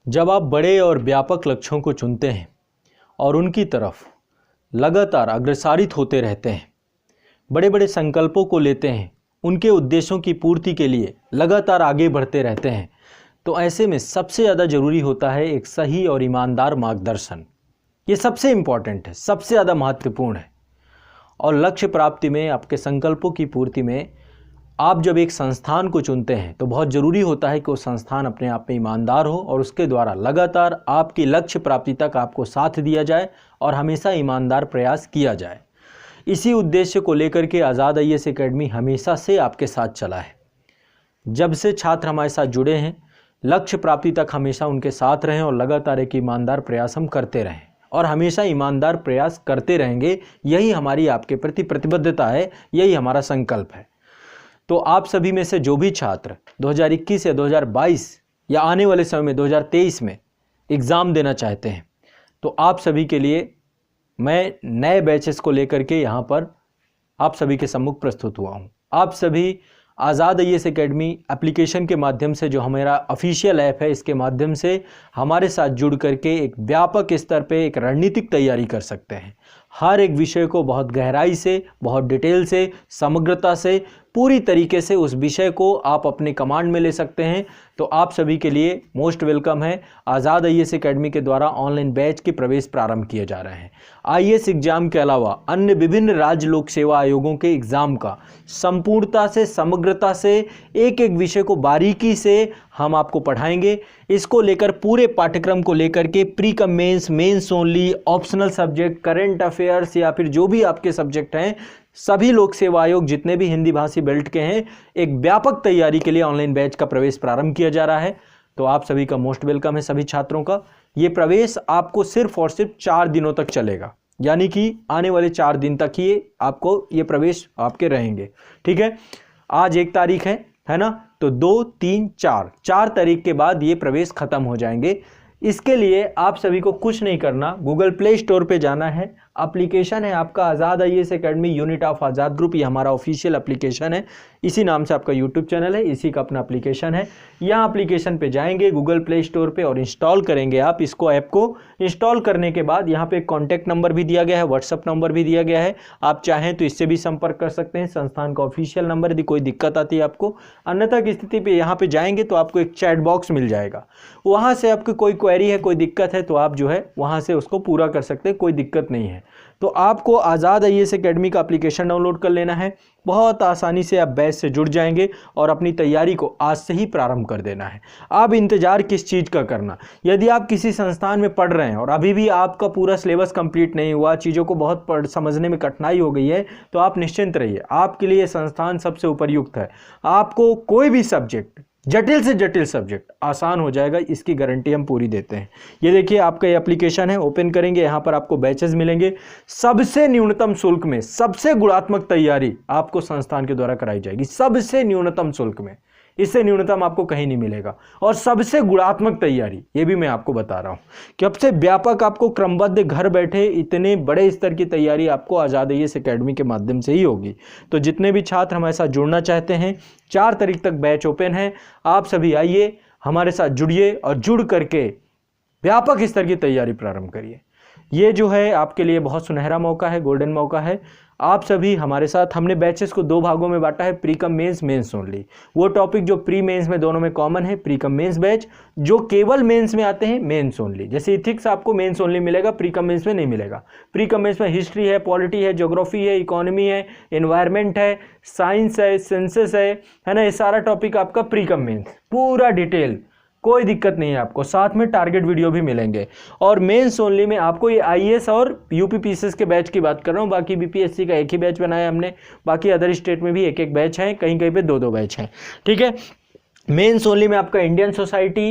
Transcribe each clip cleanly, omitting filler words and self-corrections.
जब आप बड़े और व्यापक लक्ष्यों को चुनते हैं और उनकी तरफ लगातार अग्रसारित होते रहते हैं, बड़े बड़े संकल्पों को लेते हैं, उनके उद्देश्यों की पूर्ति के लिए लगातार आगे बढ़ते रहते हैं, तो ऐसे में सबसे ज़्यादा ज़रूरी होता है एक सही और ईमानदार मार्गदर्शन। ये सबसे इम्पॉर्टेंट है, सबसे ज़्यादा महत्वपूर्ण है। और लक्ष्य प्राप्ति में, आपके संकल्पों की पूर्ति में आप जब एक संस्थान को चुनते हैं तो बहुत ज़रूरी होता है कि वो संस्थान अपने आप में ईमानदार हो और उसके द्वारा लगातार आपकी लक्ष्य प्राप्ति तक आपको साथ दिया जाए और हमेशा ईमानदार प्रयास किया जाए। इसी उद्देश्य को लेकर के आज़ाद आईएएस एकेडमी हमेशा से आपके साथ चला है। जब से छात्र हमारे साथ जुड़े हैं, लक्ष्य प्राप्ति तक हमेशा उनके साथ रहें और लगातार एक ईमानदार प्रयास हम करते रहें और हमेशा ईमानदार प्रयास करते रहेंगे। यही हमारी आपके प्रति प्रतिबद्धता है, यही हमारा संकल्प है। तो आप सभी में से जो भी छात्र 2021 या 2022 या आने वाले समय में 2023 में एग्ज़ाम देना चाहते हैं, तो आप सभी के लिए मैं नए बैचेस को लेकर के यहाँ पर आप सभी के सम्मुख प्रस्तुत हुआ हूँ। आप सभी आज़ाद आईएएस एकेडमी एप्लीकेशन के माध्यम से, जो हमारा ऑफिशियल ऐप है, इसके माध्यम से हमारे साथ जुड़ करके एक व्यापक स्तर पे एक रणनीतिक तैयारी कर सकते हैं। हर एक विषय को बहुत गहराई से, बहुत डिटेल से, समग्रता से, पूरी तरीके से उस विषय को आप अपने कमांड में ले सकते हैं। तो आप सभी के लिए मोस्ट वेलकम है। आज़ाद आईएएस एकेडमी के द्वारा ऑनलाइन बैच के प्रवेश प्रारंभ किए जा रहे हैं। आईएएस एग्जाम के अलावा अन्य विभिन्न राज्य लोक सेवा आयोगों के एग्जाम का संपूर्णता से, समग्रता से, एक एक विषय को बारीकी से हम आपको पढ़ाएंगे। इसको लेकर पूरे पाठ्यक्रम को लेकर के pre cum mains, mains only, optional subject, current affairs या फिर जो भी आपके सब्जेक्ट हैं, सभी लोक सेवा आयोग जितने भी हिंदी भाषी बेल्ट के हैं, एक व्यापक तैयारी के लिए ऑनलाइन बैच का प्रवेश प्रारंभ किया जा रहा है। तो आप सभी का मोस्ट वेलकम है, सभी छात्रों का। ये प्रवेश आपको सिर्फ और सिर्फ 4 दिनों तक चलेगा, यानी कि आने वाले 4 दिन तक ही आपको ये प्रवेश आपके रहेंगे। ठीक है, आज 1 तारीख है ना, तो 2, 3, 4 तारीख के बाद ये प्रवेश खत्म हो जाएंगे। इसके लिए आप सभी को कुछ नहीं करना, गूगल प्ले स्टोर पे जाना है। एप्लीकेशन है आपका Azad IAS academy unit of Azad group, ये हमारा ऑफिशियल एप्लीकेशन है। इसी नाम से आपका यूट्यूब चैनल है, इसी का अपना एप्लीकेशन है। यहाँ एप्लीकेशन पे जाएंगे गूगल प्ले स्टोर पे और इंस्टॉल करेंगे आप इसको, ऐप को। इंस्टॉल करने के बाद यहाँ पे कॉन्टैक्ट नंबर भी दिया गया है, व्हाट्सअप नंबर भी दिया गया है। आप चाहें तो इससे भी संपर्क कर सकते हैं, संस्थान का ऑफिशियल नंबर। यदि कोई दिक्कत आती है आपको, अन्यथा की स्थिति पे यहाँ पे जाएंगे तो आपको एक चैट बॉक्स मिल जाएगा। वहाँ से आपकी कोई क्वेरी है, कोई दिक्कत है, तो आप जो है वहाँ से उसको पूरा कर सकते हैं, कोई दिक्कत नहीं है। तो आपको आज़ाद आईएएस एकेडमी का एप्लीकेशन डाउनलोड कर लेना है। बहुत आसानी से आप बैच से जुड़ जाएंगे और अपनी तैयारी को आज से ही प्रारंभ कर देना है। आप इंतजार किस चीज़ का करना, यदि आप किसी संस्थान में पढ़ रहे हैं और अभी भी आपका पूरा सिलेबस कंप्लीट नहीं हुआ, चीज़ों को बहुत समझने में कठिनाई हो गई है, तो आप निश्चिंत रहिए, आपके लिए संस्थान सबसे उपयुक्त है। आपको कोई भी सब्जेक्ट, जटिल से जटिल सब्जेक्ट आसान हो जाएगा, इसकी गारंटी हम पूरी देते हैं। ये देखिए आपका ये एप्लीकेशन है, ओपन करेंगे, यहाँ पर आपको बैचेस मिलेंगे। सबसे न्यूनतम शुल्क में सबसे गुणात्मक तैयारी आपको संस्थान के द्वारा कराई जाएगी, सबसे न्यूनतम शुल्क में, इससे न्यूनतम आपको कहीं नहीं मिलेगा। और सबसे गुणात्मक तैयारी, ये भी मैं आपको बता रहा हूँ कि सबसे व्यापक, आपको क्रमबद्ध घर बैठे इतने बड़े स्तर की तैयारी आपको आज़ाद आईएएस एकेडमी के माध्यम से ही होगी। तो जितने भी छात्र हमारे साथ जुड़ना चाहते हैं, 4 तारीख तक बैच ओपन है। आप सभी आइए, हमारे साथ जुड़िए और जुड़ करके व्यापक स्तर की तैयारी प्रारंभ करिए। ये जो है आपके लिए बहुत सुनहरा मौका है, गोल्डन मौका है। आप सभी हमारे साथ, हमने बैचेस को 2 भागों में बांटा है, pre cum mains, mains only. वो टॉपिक जो प्री मेंस में दोनों में कॉमन है, प्री कम मेंस बैच। जो केवल मेंस में आते हैं, मेंस ओनली। जैसे इथिक्स आपको मेंस ओनली मिलेगा, प्री कम मेंस में नहीं मिलेगा। प्री कम मेंस में हिस्ट्री है, पॉलिटी है, ज्योग्राफी है, इकोनॉमी है, एनवायरमेंट है, साइंस है, सेंसस है ना, ये सारा टॉपिक आपका प्री कम मेंस, पूरा डिटेल, कोई दिक्कत नहीं है आपको। साथ में टारगेट वीडियो भी मिलेंगे। और मेंस ओनली में आपको ये आईएएस और यूपीपीसीएस के बैच की बात कर रहा हूँ, बाकी बीपीएससी का एक ही बैच बनाया हमने, बाकी अदर स्टेट में भी एक एक बैच है, कहीं कहीं पे 2-2 बैच हैं। ठीक है, मेंस ओनली में आपका इंडियन सोसाइटी,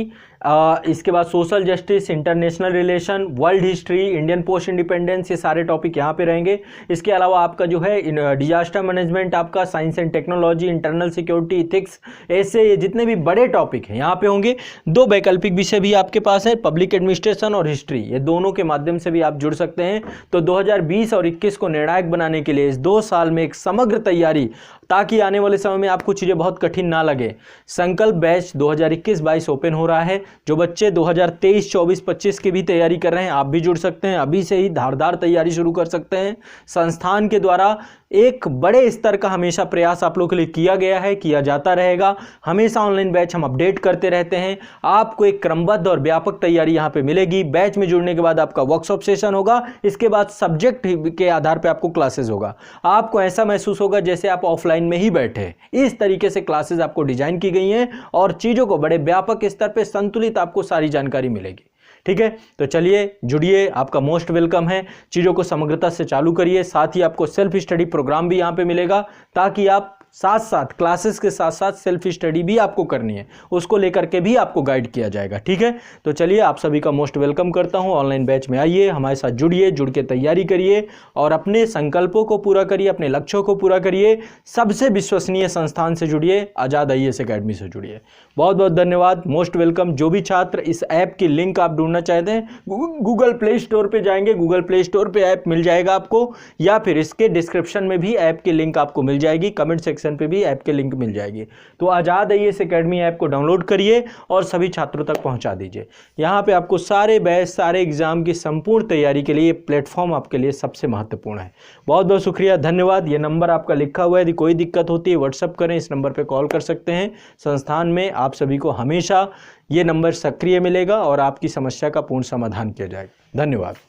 इसके बाद social justice, international relation, world history, Indian post independence, ये सारे टॉपिक यहाँ पे रहेंगे। इसके अलावा आपका जो है डिजास्टर मैनेजमेंट, आपका science and technology, internal security, ethics, ऐसे ये जितने भी बड़े टॉपिक हैं यहाँ पे होंगे। 2 वैकल्पिक विषय भी आपके पास है, पब्लिक एडमिनिस्ट्रेशन और हिस्ट्री, ये दोनों के माध्यम से भी आप जुड़ सकते हैं। तो 2020 और 21 को निर्णायक बनाने के लिए इस 2 साल में एक समग्र तैयारी, ताकि आने वाले समय में आपको चीज़ें बहुत कठिन ना लगे। संकल्प बैच 2021-22 ओपन हो रहा है। जो बच्चे 2023, 24, 25 की भी तैयारी कर रहे हैं, आप भी जुड़ सकते हैं। अभी से ही धारदार तैयारी शुरू कर सकते हैं। संस्थान के द्वारा एक बड़े स्तर का हमेशा प्रयास आप लोगों के लिए किया गया है, किया जाता रहेगा। हमेशा ऑनलाइन बैच हम अपडेट करते रहते हैं। आपको एक क्रमबद्ध और व्यापक तैयारी यहाँ पे मिलेगी। बैच में जुड़ने के बाद आपका वर्कशॉप सेशन होगा, इसके बाद सब्जेक्ट के आधार पे आपको क्लासेस होगा। आपको ऐसा महसूस होगा जैसे आप ऑफलाइन में ही बैठे। इस तरीके से क्लासेस आपको डिजाइन की गई हैं और चीजों को बड़े व्यापक स्तर पे संतुलित आपको सारी जानकारी मिलेगी। ठीक है, तो चलिए जुड़िए, आपका मोस्ट वेलकम है। चीज़ों को समग्रता से चालू करिए। साथ ही आपको सेल्फ स्टडी प्रोग्राम भी यहाँ पे मिलेगा, ताकि आप साथ साथ क्लासेस के साथ साथ सेल्फ स्टडी भी आपको करनी है, उसको लेकर के भी आपको गाइड किया जाएगा। ठीक है, तो चलिए आप सभी का मोस्ट वेलकम करता हूँ। ऑनलाइन बैच में आइए, हमारे साथ जुड़िए, जुड़ के तैयारी करिए और अपने संकल्पों को पूरा करिए, अपने लक्ष्यों को पूरा करिए। सबसे विश्वसनीय संस्थान से जुड़िए, आज़ाद IAS अकेडमी से जुड़िए। बहुत बहुत धन्यवाद, मोस्ट वेलकम। जो भी छात्र इस ऐप की लिंक आप ढूंढना चाहते हैं, गूगल प्ले स्टोर पर जाएंगे, गूगल प्ले स्टोर पर ऐप मिल जाएगा आपको, या फिर इसके डिस्क्रिप्शन में भी ऐप की लिंक आपको मिल जाएगी, कमेंट सेक्शन पे भी ऐप के लिंक मिल जाएगी। तो आज़ाद IAS अकेडमी ऐप को डाउनलोड करिए और सभी छात्रों तक पहुंचा दीजिए। यहाँ पे आपको सारे बैच, सारे एग्जाम की संपूर्ण तैयारी के लिए प्लेटफॉर्म आपके लिए सबसे महत्वपूर्ण है। बहुत बहुत शुक्रिया, धन्यवाद। ये नंबर आपका लिखा हुआ है, यदि कोई दिक्कत होती है व्हाट्सअप करें, इस नंबर पर कॉल कर सकते हैं। संस्थान में आप सभी को हमेशा ये नंबर सक्रिय मिलेगा और आपकी समस्या का पूर्ण समाधान किया जाएगा। धन्यवाद।